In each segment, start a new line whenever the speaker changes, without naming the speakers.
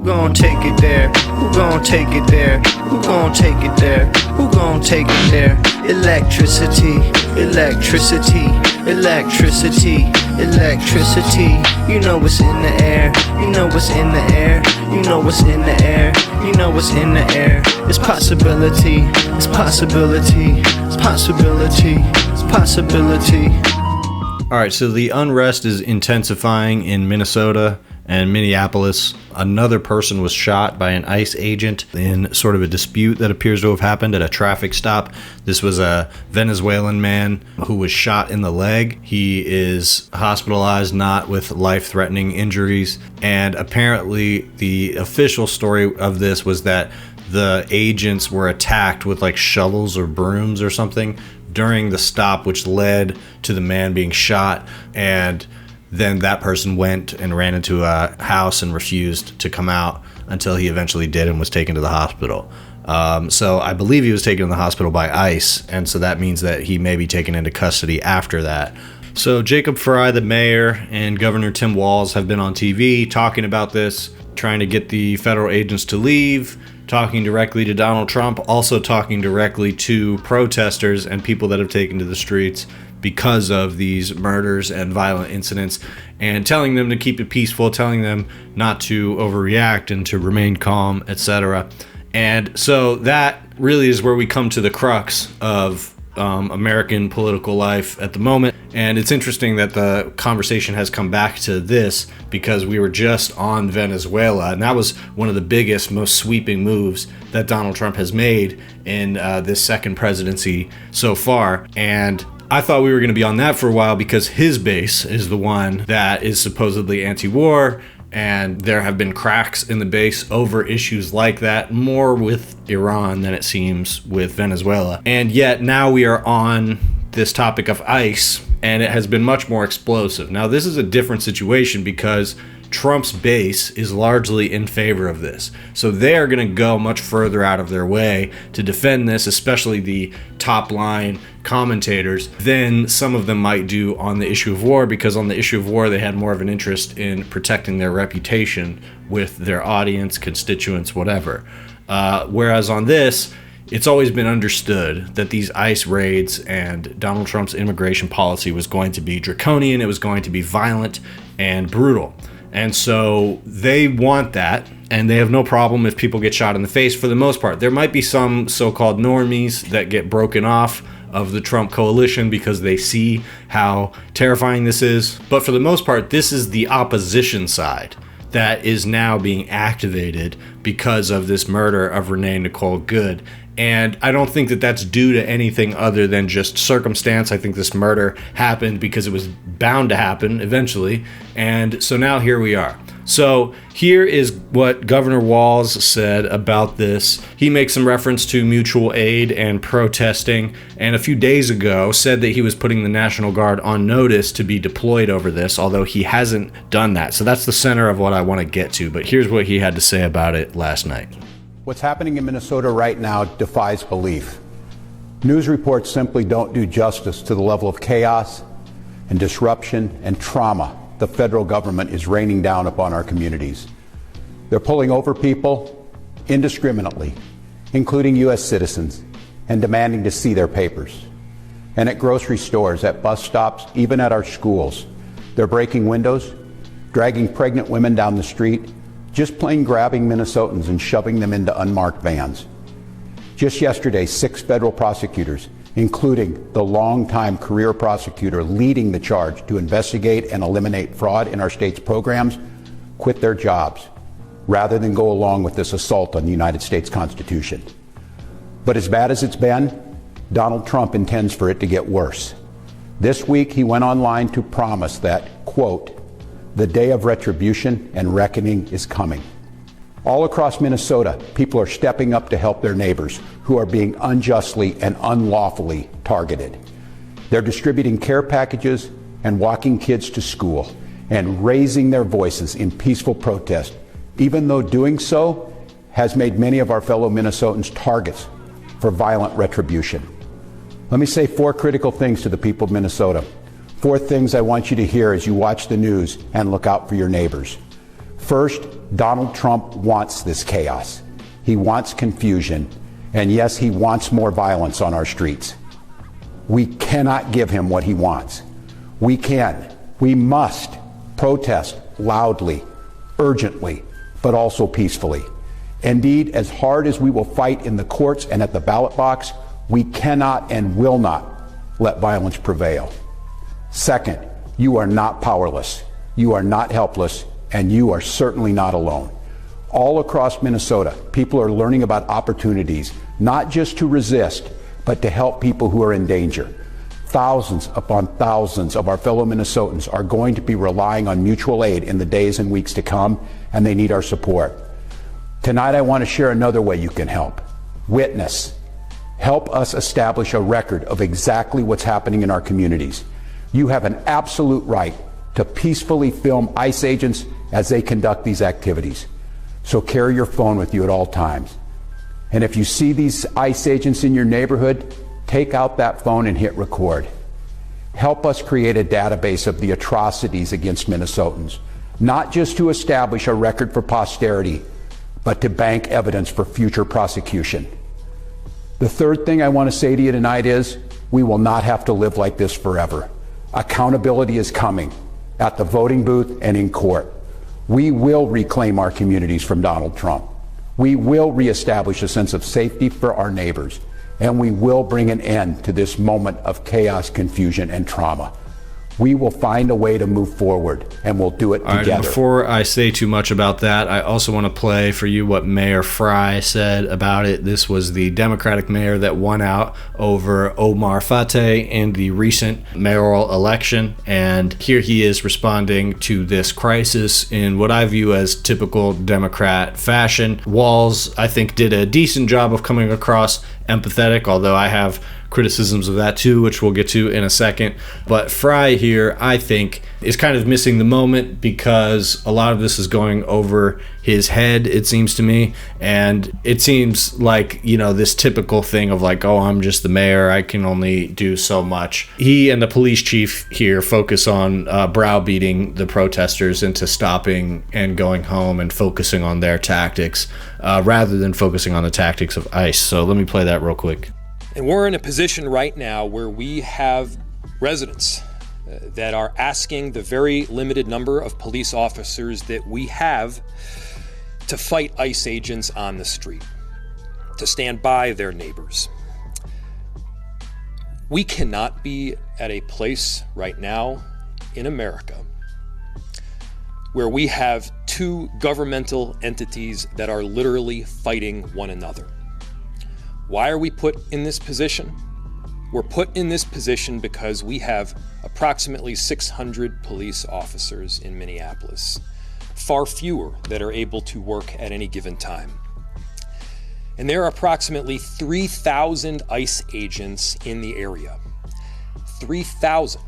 Who gon' take it there? Who gon' take it there? Who gon' take it there? Who gon' take it there? Electricity, electricity, electricity, electricity. You know what's in the air. You know what's in the air. You know what's in the air. You know what's in the air. It's possibility. It's possibility. It's possibility. It's possibility.
All right, so the unrest is intensifying in Minnesota and Minneapolis. Another person was shot by an ICE agent in sort of a dispute that appears to have happened at a traffic stop. This was a Venezuelan man who was shot in the leg. He is hospitalized, not with life-threatening injuries. And apparently the official story of this was that the agents were attacked with like shovels or brooms or something during the stop, which led to the man being shot. And then that person went and ran into a house and refused to come out until he eventually did and was taken to the hospital. So I believe he was taken to the hospital by ICE, and so that means that he may be taken into custody after that. So Jacob Fry, the mayor, and Governor Tim Walz have been on TV talking about this, trying to get the federal agents to leave, talking directly to Donald Trump, also talking directly to protesters and people that have taken to the streets because of these murders and violent incidents, and telling them to keep it peaceful, telling them not to overreact and to remain calm, etc. And so that really is where we come to the crux of American political life at the moment. And it's interesting that the conversation has come back to this because we were just on Venezuela, and that was one of the biggest, most sweeping moves that Donald Trump has made in this second presidency so far. And I thought we were going to be on that for a while because his base is the one that is supposedly anti-war, and there have been cracks in the base over issues like that, more with Iran than it seems with Venezuela. And yet now we are on this topic of ICE, and it has been much more explosive. Now this is a different situation because Trump's base is largely in favor of this. So they are going to go much further out of their way to defend this, especially the top line commentators, than some of them might do on the issue of war, because on the issue of war, they had more of an interest in protecting their reputation with their audience, constituents, whatever. Whereas on this, it's always been understood that these ICE raids and Donald Trump's immigration policy was going to be draconian, it was going to be violent and brutal. And so they want that, and they have no problem if people get shot in the face for the most part. There might be some so-called normies that get broken off of the Trump coalition because they see how terrifying this is. But for the most part, this is the opposition side that is now being activated because of this murder of Renee Nicole Good. And I don't think that that's due to anything other than just circumstance. I think this murder happened because it was bound to happen eventually. And so now here we are. So here is what Governor Walz said about this. He makes some reference to mutual aid and protesting, and a few days ago said that he was putting the National Guard on notice to be deployed over this, although he hasn't done that. So that's the center of what I want to get to. But here's what he had to say about it last night.
What's happening in Minnesota right now defies belief. News reports simply don't do justice to the level of chaos and disruption and trauma the federal government is raining down upon our communities. They're pulling over people indiscriminately, including U.S. citizens, and demanding to see their papers. And at grocery stores, at bus stops, even at our schools, they're breaking windows, dragging pregnant women down the street, just plain grabbing Minnesotans and shoving them into unmarked vans. Just yesterday, 6 federal prosecutors, including the longtime career prosecutor leading the charge to investigate and eliminate fraud in our state's programs, quit their jobs rather than go along with this assault on the United States Constitution. But as bad as it's been, Donald Trump intends for it to get worse. This week, he went online to promise that, quote, the day of retribution and reckoning is coming. All across Minnesota, people are stepping up to help their neighbors who are being unjustly and unlawfully targeted. They're distributing care packages and walking kids to school and raising their voices in peaceful protest, even though doing so has made many of our fellow Minnesotans targets for violent retribution. Let me say 4 critical things to the people of Minnesota. 4 things I want you to hear as you watch the news and look out for your neighbors. First, Donald Trump wants this chaos. He wants confusion. And yes, he wants more violence on our streets. We cannot give him what he wants. We must protest loudly, urgently, but also peacefully. Indeed, as hard as we will fight in the courts and at the ballot box, we cannot and will not let violence prevail. Second, you are not powerless, you are not helpless, and you are certainly not alone. All across Minnesota, people are learning about opportunities, not just to resist, but to help people who are in danger. Thousands upon thousands of our fellow Minnesotans are going to be relying on mutual aid in the days and weeks to come, and they need our support. Tonight, I want to share another way you can help. Witness. Help us establish a record of exactly what's happening in our communities. You have an absolute right to peacefully film ICE agents as they conduct these activities. So carry your phone with you at all times. And if you see these ICE agents in your neighborhood, take out that phone and hit record. Help us create a database of the atrocities against Minnesotans, not just to establish a record for posterity, but to bank evidence for future prosecution. The third thing I want to say to you tonight is, we will not have to live like this forever. Accountability is coming at the voting booth and in court. We will reclaim our communities from Donald Trump. We will reestablish a sense of safety for our neighbors, and we will bring an end to this moment of chaos, confusion, and trauma. We will find a way to move forward, and we'll do it together.
All right, before I say too much about that, I also want to play for you what Mayor Fry said about it. This was the Democratic mayor that won out over Omar Fateh in the recent mayoral election, and here he is responding to this crisis in what I view as typical Democrat fashion. Walz, I think, did a decent job of coming across empathetic, although I have criticisms of that too, which we'll get to in a second. But Fry here, I think, is kind of missing the moment because a lot of this is going over his head, it seems to me. And it seems like, you know, this typical thing of like, oh, I'm just the mayor, I can only do so much. He and the police chief here focus on browbeating the protesters into stopping and going home and focusing on their tactics rather than focusing on the tactics of ICE. So let me play that real quick.
And we're in a position right now where we have residents that are asking the very limited number of police officers that we have to fight ICE agents on the street, to stand by their neighbors. We cannot be at a place right now in America where we have two governmental entities that are literally fighting one another. Why are we put in this position? We're put in this position because we have approximately 600 police officers in Minneapolis, far fewer that are able to work at any given time. And there are approximately 3,000 ICE agents in the area. 3,000.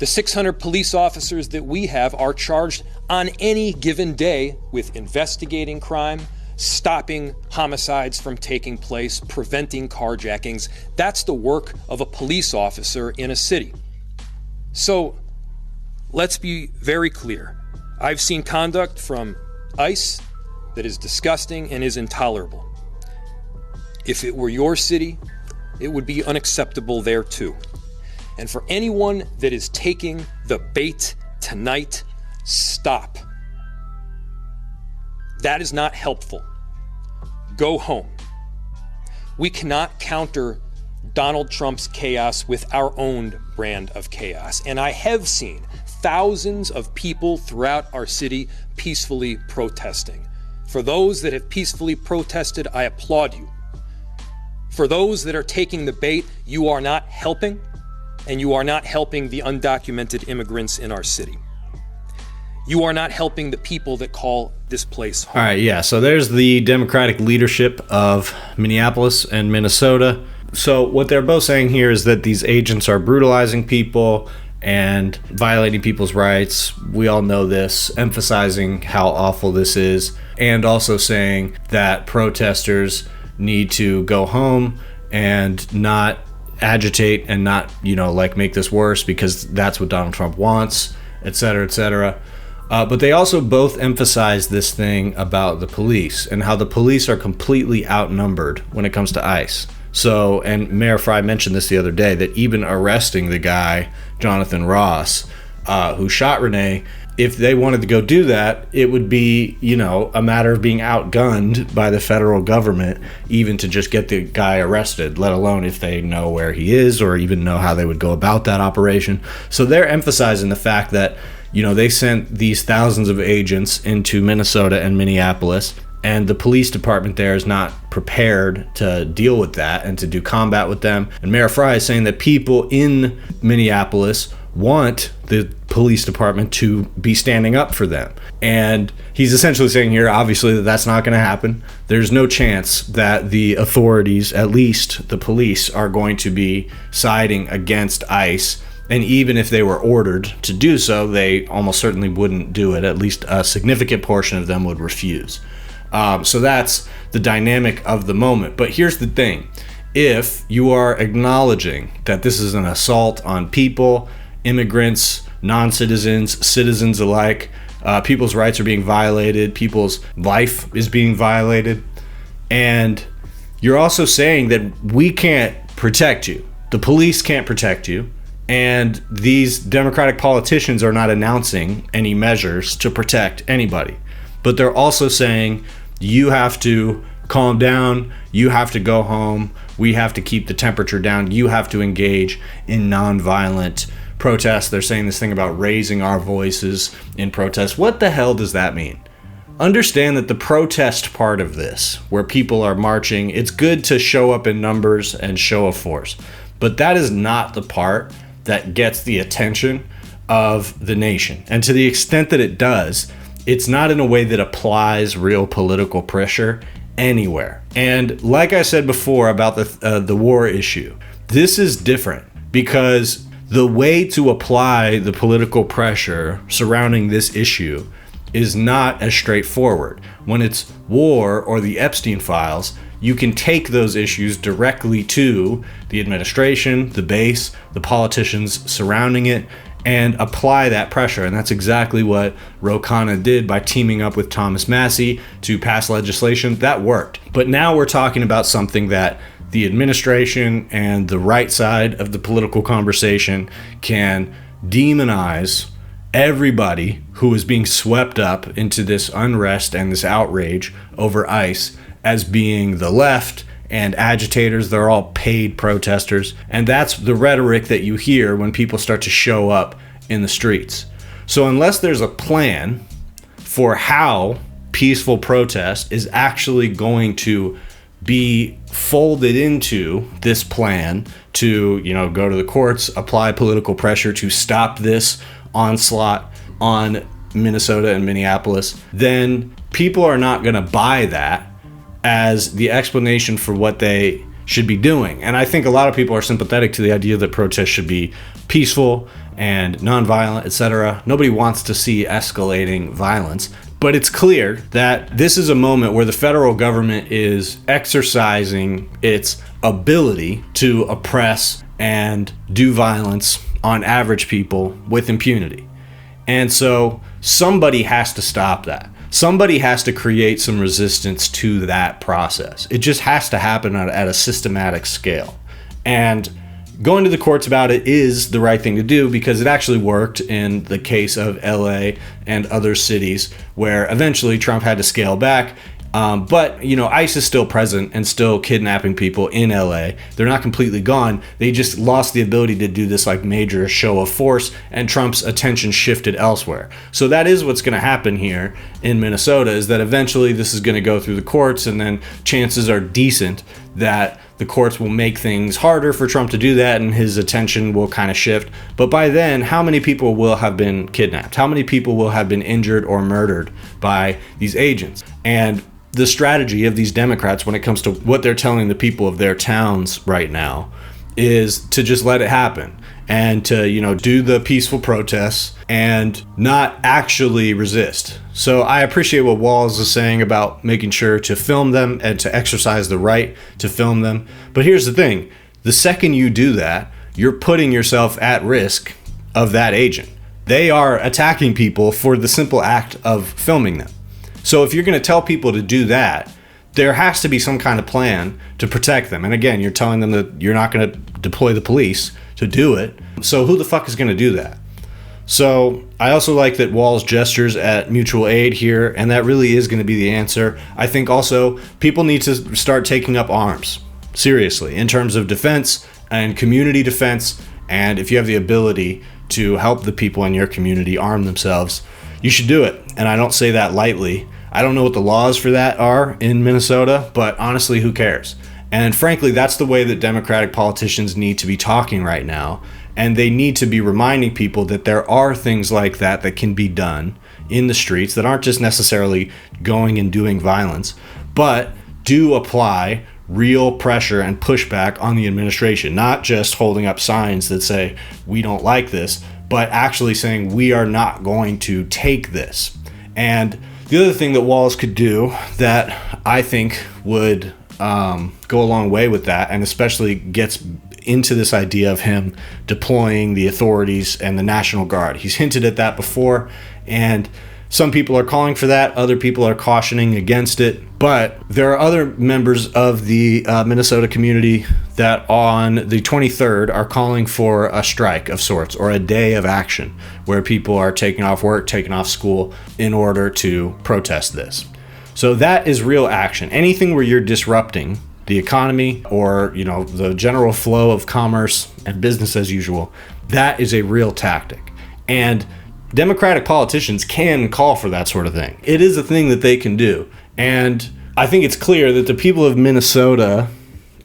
The 600 police officers that we have are charged on any given day with investigating crime, stopping homicides from taking place, preventing carjackings. That's the work of a police officer in a city. So let's be very clear. I've seen conduct from ICE that is disgusting and is intolerable. If it were your city, it would be unacceptable there too. And for anyone that is taking the bait tonight, stop. That is not helpful. Go home. We cannot counter Donald Trump's chaos with our own brand of chaos. And I have seen thousands of people throughout our city peacefully protesting. For those that have peacefully protested, I applaud you. For those that are taking the bait, you are not helping, and you are not helping the undocumented immigrants in our city. You are not helping the people that call this place home.
All right, yeah, so there's the Democratic leadership of Minneapolis and Minnesota. So what they're both saying here is that these agents are brutalizing people and violating people's rights. We all know this, emphasizing how awful this is, and also saying that protesters need to go home and not agitate and not, make this worse because that's what Donald Trump wants, et cetera, et cetera. But they also both emphasize this thing about the police and how the police are completely outnumbered when it comes to ICE. So, and Mayor Fry mentioned this the other day, that even arresting the guy, Jonathan Ross, who shot Renee, if they wanted to go do that, it would be, a matter of being outgunned by the federal government, even to just get the guy arrested, let alone if they know where he is or even know how they would go about that operation. So they're emphasizing the fact that, they sent these thousands of agents into Minnesota and Minneapolis, and the police department there is not prepared to deal with that and to do combat with them. And Mayor Fry is saying that people in Minneapolis want the police department to be standing up for them. And he's essentially saying here, obviously, that that's not going to happen. There's no chance that the authorities, at least the police, are going to be siding against ICE. And even if they were ordered to do so, they almost certainly wouldn't do it. At least a significant portion of them would refuse. So that's the dynamic of the moment. But here's the thing. If you are acknowledging that this is an assault on people, immigrants, non-citizens, citizens alike, people's rights are being violated, people's life is being violated, and you're also saying that we can't protect you, the police can't protect you, and these Democratic politicians are not announcing any measures to protect anybody, but they're also saying you have to calm down, you have to go home, we have to keep the temperature down, you have to engage in nonviolent protests. They're saying this thing about raising our voices in protest. What the hell does that mean? Understand that the protest part of this, where people are marching, it's good to show up in numbers and show a force, but that is not the part that gets the attention of the nation. And to the extent that it does, it's not in a way that applies real political pressure anywhere. And like I said before about the war issue, this is different because the way to apply the political pressure surrounding this issue is not as straightforward. When it's war or the Epstein files, you can take those issues directly to the administration, the base, the politicians surrounding it, and apply that pressure. And that's exactly what Ro Khanna did by teaming up with Thomas Massie to pass legislation. That worked. But now we're talking about something that the administration and the right side of the political conversation can demonize everybody who is being swept up into this unrest and this outrage over ICE as being the left and agitators. They're all paid protesters. And that's the rhetoric that you hear when people start to show up in the streets. So unless there's a plan for how peaceful protest is actually going to be folded into this plan to, go to the courts, apply political pressure to stop this onslaught on Minnesota and Minneapolis, then people are not going to buy that as the explanation for what they should be doing. And I think a lot of people are sympathetic to the idea that protests should be peaceful and nonviolent, etc. Nobody wants to see escalating violence. But it's clear that this is a moment where the federal government is exercising its ability to oppress and do violence on average people with impunity. And so somebody has to stop that. Somebody has to create some resistance to that process. It just has to happen at a systematic scale. And going to the courts about it is the right thing to do because it actually worked in the case of LA and other cities where eventually Trump had to scale back. But ICE is still present and still kidnapping people in LA. They're not completely gone. They just lost the ability to do this major show of force, and Trump's attention shifted elsewhere. So that is what's going to happen here in Minnesota, is that eventually this is going to go through the courts, and then chances are decent that the courts will make things harder for Trump to do that, and his attention will kind of shift. But by then, how many people will have been kidnapped? How many people will have been injured or murdered by these agents? And the strategy of these Democrats when it comes to what they're telling the people of their towns right now is to just let it happen and to, do the peaceful protests and not actually resist. So I appreciate what Walz is saying about making sure to film them and to exercise the right to film them. But here's the thing. The second you do that, you're putting yourself at risk of that agent. They are attacking people for the simple act of filming them. So if you're going to tell people to do that, there has to be some kind of plan to protect them. And again, you're telling them that you're not going to deploy the police to do it. So who the fuck is going to do that? So I also like that Walz gestures at mutual aid here, and that really is going to be the answer. I think also people need to start taking up arms, seriously, in terms of defense and community defense. And if you have the ability to help the people in your community arm themselves, you should do it. And I don't say that lightly. I don't know what the laws for that are in Minnesota, but honestly, who cares? And frankly, that's the way that Democratic politicians need to be talking right now. And they need to be reminding people that there are things like that that can be done in the streets that aren't just necessarily going and doing violence, but do apply real pressure and pushback on the administration, not just holding up signs that say, we don't like this, but actually saying, we are not going to take this. And the other thing that Walz could do that I think would go a long way with that, and especially gets into this idea of him deploying the authorities and the National Guard. He's hinted at that before, and some people are calling for that, other people are cautioning against it. But there are other members of the Minnesota community that on the 23rd are calling for a strike of sorts, or a day of action, where people are taking off work, taking off school in order to protest this. So that is real action. Anything where you're disrupting the economy or, the general flow of commerce and business as usual, that is a real tactic. And Democratic politicians can call for that sort of thing. It is a thing that they can do. And I think it's clear that the people of Minnesota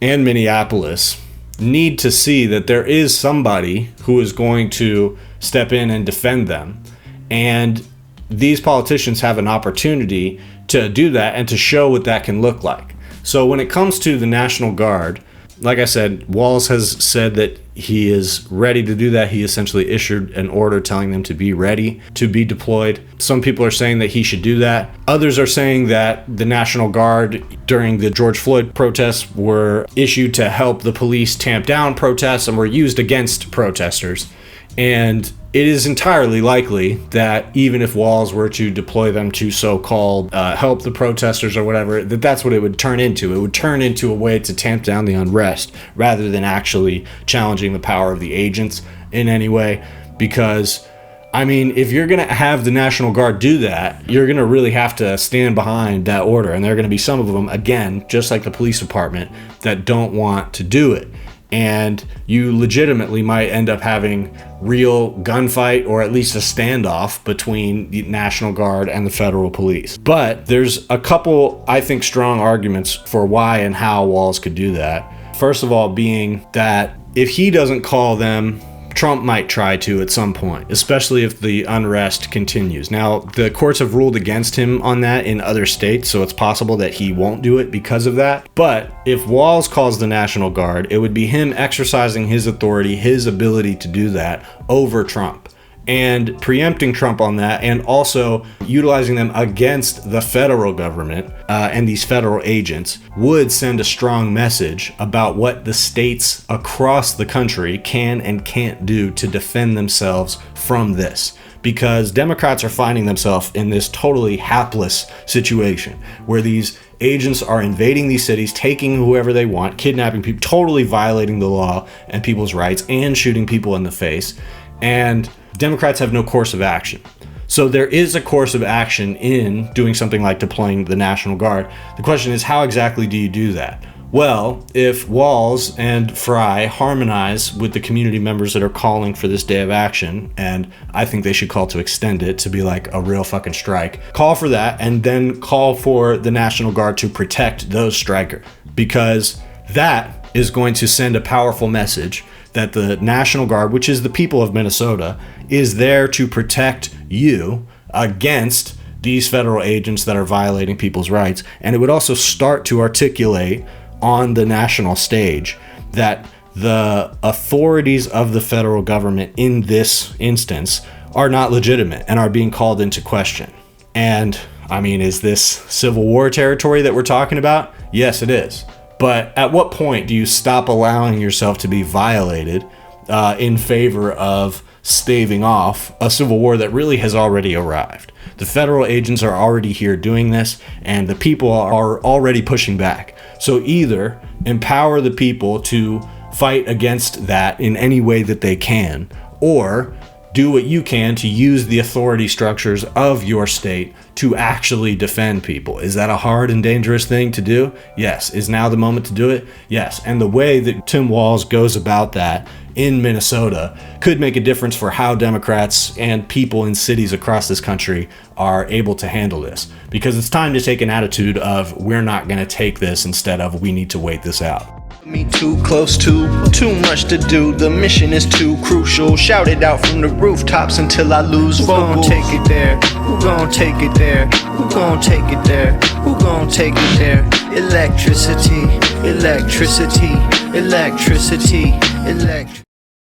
and Minneapolis need to see that there is somebody who is going to step in and defend them. And these politicians have an opportunity to do that and to show what that can look like. So when it comes to the National Guard, like I said, Walz has said that he is ready to do that. He essentially issued an order telling them to be ready to be deployed. Some people are saying that he should do that. Others are saying that the National Guard during the George Floyd protests were issued to help the police tamp down protests and were used against protesters. And it is entirely likely that even if Walz were to deploy them to so-called help the protesters or whatever, that's what it would turn into. It would turn into a way to tamp down the unrest rather than actually challenging the power of the agents in any way. Because, if you're going to have the National Guard do that, you're going to really have to stand behind that order. And there are going to be some of them, again, just like the police department, that don't want to do it. And you legitimately might end up having real gunfight or at least a standoff between the National Guard and the federal police. But there's a couple, I think, strong arguments for why and how Walz could do that. First of all, being that if he doesn't call them, Trump might try to at some point, especially if the unrest continues. Now, the courts have ruled against him on that in other states, so it's possible that he won't do it because of that. But if Walz calls the National Guard, it would be him exercising his authority, his ability to do that over Trump, and preempting Trump on that, and also utilizing them against the federal government and these federal agents would send a strong message about what the states across the country can and can't do to defend themselves from this. Because Democrats are finding themselves in this totally hapless situation where these agents are invading these cities, taking whoever they want, kidnapping people, totally violating the law and people's rights, and shooting people in the face. And Democrats have no course of action. So there is a course of action in doing something like deploying the National Guard. The question is, how exactly do you do that? Well, if Walz and Fry harmonize with the community members that are calling for this day of action, and I think they should call to extend it to be like a real fucking strike, call for that and then call for the National Guard to protect those strikers, because that is going to send a powerful message that the National Guard, which is the people of Minnesota, is there to protect you against these federal agents that are violating people's rights. And it would also start to articulate on the national stage that the authorities of the federal government in this instance are not legitimate and are being called into question. And is this Civil War territory that we're talking about? Yes, it is. But at what point do you stop allowing yourself to be violated in favor of staving off a civil war that really has already arrived. The federal agents are already here doing this, and the people are already pushing back. So either empower the people to fight against that in any way that they can, or do what you can to use the authority structures of your state to actually defend people. Is that a hard and dangerous thing to do? Yes. Is now the moment to do it? Yes. And the way that Tim Walz goes about that in Minnesota could make a difference for how Democrats and people in cities across this country are able to handle this. Because it's time to take an attitude of, we're not going to take this, instead of, we need to wait this out.
Me too close to, too much to do. The mission is too crucial. Shout it out from the rooftops until I lose vocals. Who gon' take it there? Who gon' take it there? Who gon' take it there? Who gon' take it there? Electricity, electricity, electricity, electricity.